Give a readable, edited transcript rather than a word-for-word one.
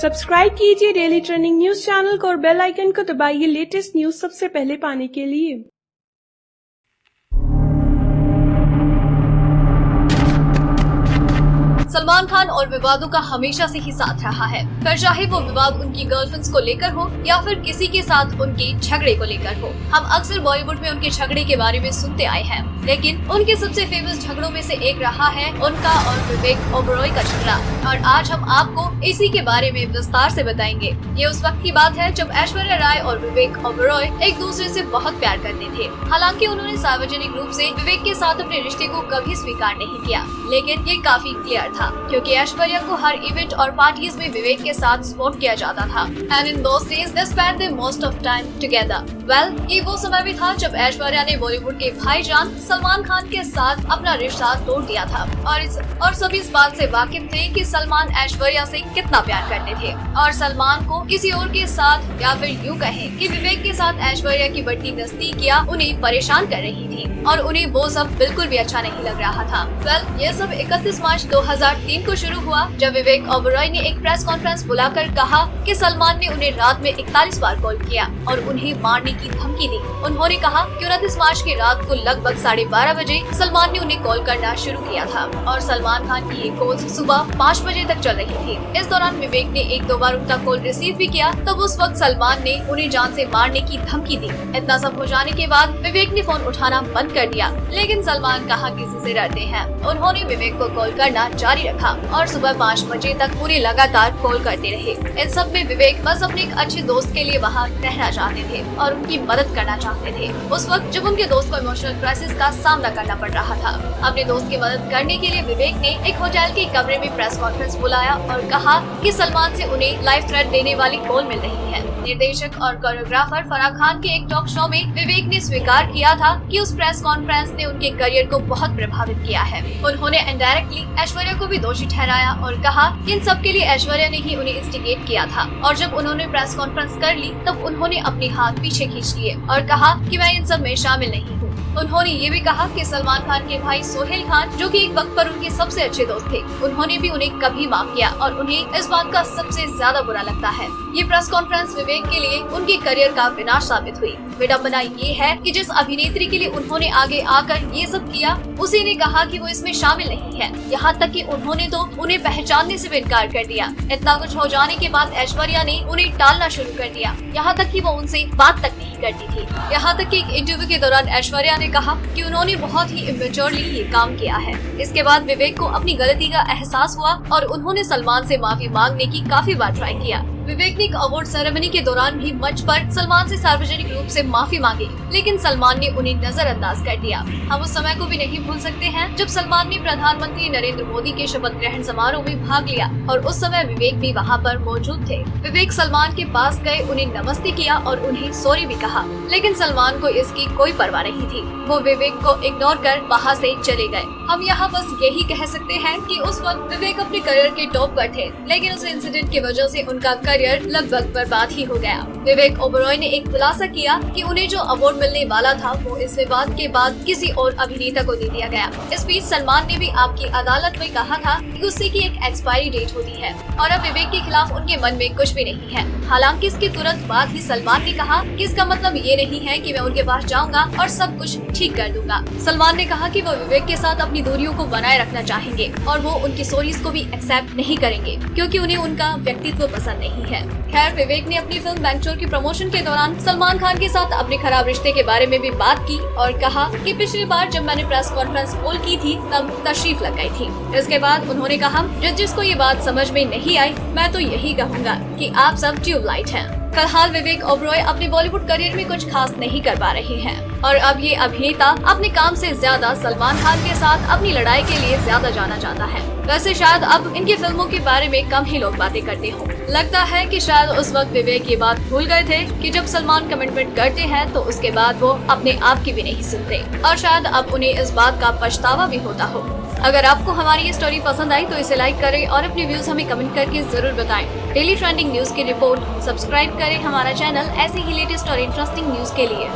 Subscribe कीजिए daily trending news channel को और बेल आइकन को दबाइए लेटेस्ट न्यूज सबसे पहले पाने के लिए। सलमान खान और विवादों का हमेशा से ही साथ रहा है, फिर चाहे वो विवाद उनकी गर्लफ्रेंड्स को लेकर हो या फिर किसी के साथ उनके झगड़े को लेकर हो। हम अक्सर बॉलीवुड में उनके झगड़े के बारे में सुनते आए हैं, लेकिन उनके सबसे फेमस झगड़ों में से एक रहा है उनका और विवेक ओबरॉय का झगड़ा। और आज हम आपको इसी के बारे में विस्तार से बताएंगे। ये उस वक्त की बात है जब ऐश्वर्या राय और विवेक ओबरॉय एक दूसरे से बहुत प्यार करते थे। हालांकि उन्होंने सार्वजनिक रूप से विवेक के साथ अपने रिश्ते को कभी स्वीकार नहीं किया, लेकिन ये काफी क्लियर था क्योंकि ऐश्वर्या को हर इवेंट और पार्टीज में विवेक के साथ सपोर्ट किया जाता था। And in those days they spend the most of time together. Well, ये वो समय भी था जब ऐश्वर्या ने बॉलीवुड के भाईजान सलमान खान के साथ अपना रिश्ता तोड़ दिया था और सभी इस बात से वाकिफ थे कि सलमान ऐश्वर्या से कितना प्यार करते थे और सलमान को किसी और के साथ या फिर यूँ कहें कि विवेक के साथ ऐश्वर्या की बढ़ती नजदीकियां उन्हें परेशान कर रही थी और उन्हें वो सब बिल्कुल भी अच्छा नहीं लग रहा था। वेल, ये सब 31 मार्च 2003 को शुरू हुआ जब विवेक ओबरॉय ने एक प्रेस कॉन्फ्रेंस बुलाकर कहा कि सलमान ने उन्हें रात में 41 बार कॉल किया और उन्हें मारने की धमकी दी। उन्होंने कहा कि 29 मार्च की रात को लगभग 12:30 बजे सलमान ने उन्हें कॉल करना शुरू किया था और सलमान खान की ये कॉल सुबह 5 बजे तक चल रही थी। इस दौरान विवेक ने 1-2 बार उनका कॉल रिसीव भी किया, तब उस वक्त सलमान ने उन्हें जान से मारने की धमकी दी। इतना सब हो जाने के बाद विवेक ने फोन उठाना बंद कर दिया, लेकिन सलमान कहाँ किसी से डरते हैं। उन्होंने विवेक को कॉल करना जारी रखा और सुबह 5 बजे तक पूरे लगातार कॉल करते रहे। इन सब में विवेक बस अपने एक अच्छे दोस्त के लिए वहाँ रहना चाहते थे और उनकी मदद करना चाहते थे। उस वक्त जब उनके दोस्त को इमोशनल क्राइसिस का सामना करना पड़ रहा था, अपने दोस्त की मदद करने के लिए विवेक ने एक होटल के कमरे में प्रेस कॉन्फ्रेंस बुलाया और कहा कि सलमान से उन्हें लाइफ थ्रेट देने वाली कॉल मिल रही है। निर्देशक और कोरियोग्राफर फराह खान के एक टॉक शो में विवेक ने स्वीकार किया था कि उस प्रेस कॉन्फ्रेंस ने उनके करियर को बहुत प्रभावित किया है। उन्होंने इनडायरेक्टली ऐश्वर्या को भी दोषी ठहराया और कहा कि इन सब के लिए ऐश्वर्या ने ही उन्हें इंस्टिगेट किया था और जब उन्होंने प्रेस कॉन्फ्रेंस कर ली तब उन्होंने अपने हाथ पीछे खींच लिए और कहा कि मैं इन सब में शामिल नहीं हूँ। उन्होंने ये भी कहा कि सलमान खान के भाई सोहेल खान, जो कि एक वक्त पर उनके सबसे अच्छे दोस्त थे, उन्होंने भी उन्हें कभी माफ किया और उन्हें इस बात का सबसे ज्यादा बुरा लगता है। ये प्रेस कॉन्फ्रेंस विवेक के लिए उनके करियर का विनाश साबित हुई। विडंबना ये है कि जिस अभिनेत्री के लिए उन्होंने आगे आकर ये सब किया, उसी ने कहा कि वो इसमें शामिल नहीं है। यहाँ तक कि उन्होंने तो उन्हें पहचानने से भी इनकार कर दिया। इतना कुछ हो जाने के बाद ऐश्वर्या ने उन्हें टालना शुरू कर दिया, यहाँ तक कि वो उनसे बात तक नहीं करती थी। यहाँ तक कि एक इंटरव्यू के दौरान ऐश्वर्या ने कहा कि उन्होंने बहुत ही इमेच्योरली ये काम किया है। इसके बाद विवेक को अपनी गलती का एहसास हुआ और उन्होंने सलमान से माफी मांगने की काफी बार ट्राई किया। विवेक ने एक अवार्ड सेरेमनी के दौरान भी मंच पर सलमान से सार्वजनिक रूप से माफी मांगी, लेकिन सलमान ने उन्हें नजरअंदाज कर दिया। हम उस समय को भी नहीं भूल सकते हैं जब सलमान ने प्रधानमंत्री नरेंद्र मोदी के शपथ ग्रहण समारोह में भाग लिया और उस समय विवेक भी वहाँ पर मौजूद थे। विवेक सलमान के पास गए, उन्हें नमस्ते किया और उन्हें सॉरी भी कहा, लेकिन सलमान को इसकी कोई परवाह नहीं थी। वो विवेक को इग्नोर कर वहाँ से चले गए। हम यहाँ बस यही कह सकते हैं कि उस वक्त विवेक अपने करियर के टॉप पर थे, लेकिन उस इंसिडेंट की वजह से उनका करियर लगभग बर्बाद ही हो गया। विवेक ओबरॉय ने एक खुलासा किया कि उन्हें जो अवार्ड मिलने वाला था वो इस विवाद के बाद किसी और अभिनेता को दे दिया गया। इस बीच सलमान ने भी आपकी अदालत में कहा था कि उसी की एक एक्सपायरी डेट होती है और अब विवेक के खिलाफ उनके मन में कुछ भी नहीं है। हालांकि इसके तुरंत बाद ही सलमान ने कहा कि इसका मतलब ये नहीं है कि मैं उनके पास जाऊंगा और सब कुछ ठीक कर दूंगा। सलमान ने कहा कि वो विवेक के साथ अपनी दूरियों को बनाए रखना चाहेंगे और वो उनकी सॉरीज को भी एक्सेप्ट नहीं करेंगे क्योंकि उन्हें उनका व्यक्तित्व पसंद नहीं है। खैर, विवेक ने अपनी फिल्म बैंगचोर की प्रमोशन के दौरान सलमान खान के साथ अपने खराब रिश्ते के बारे में भी बात की और कहा कि पिछली बार जब मैंने प्रेस कॉन्फ्रेंस कॉल की थी तब तशरीफ लग गई थी। इसके बाद उन्होंने कहा, जिसको ये बात समझ में नहीं आई, मैं तो यही कहूँगा कि आप सब ट्यूबलाइट हैं। फिलहाल विवेक ओबरॉय अपने बॉलीवुड करियर में कुछ खास नहीं कर पा रहे हैं और अब ये अभिनेता अपने काम से ज्यादा सलमान खान के साथ अपनी लड़ाई के लिए ज्यादा जाना जाता है। वैसे शायद अब इनकी फिल्मों के बारे में कम ही लोग बातें करते हों। लगता है कि शायद उस वक्त विवेक ये बात भूल गए थे कि जब सलमान कमिटमेंट करते हैं तो उसके बाद वो अपने आप की भी नहीं सुनते और शायद अब उन्हें इस बात का पछतावा भी होता हो। अगर आपको हमारी ये स्टोरी पसंद आई तो इसे लाइक करें और अपने व्यूज हमें कमेंट करके जरूर बताएं। डेली ट्रेंडिंग न्यूज की रिपोर्ट सब्सक्राइब करें हमारा चैनल ऐसे ही लेटेस्ट और इंटरेस्टिंग न्यूज के लिए।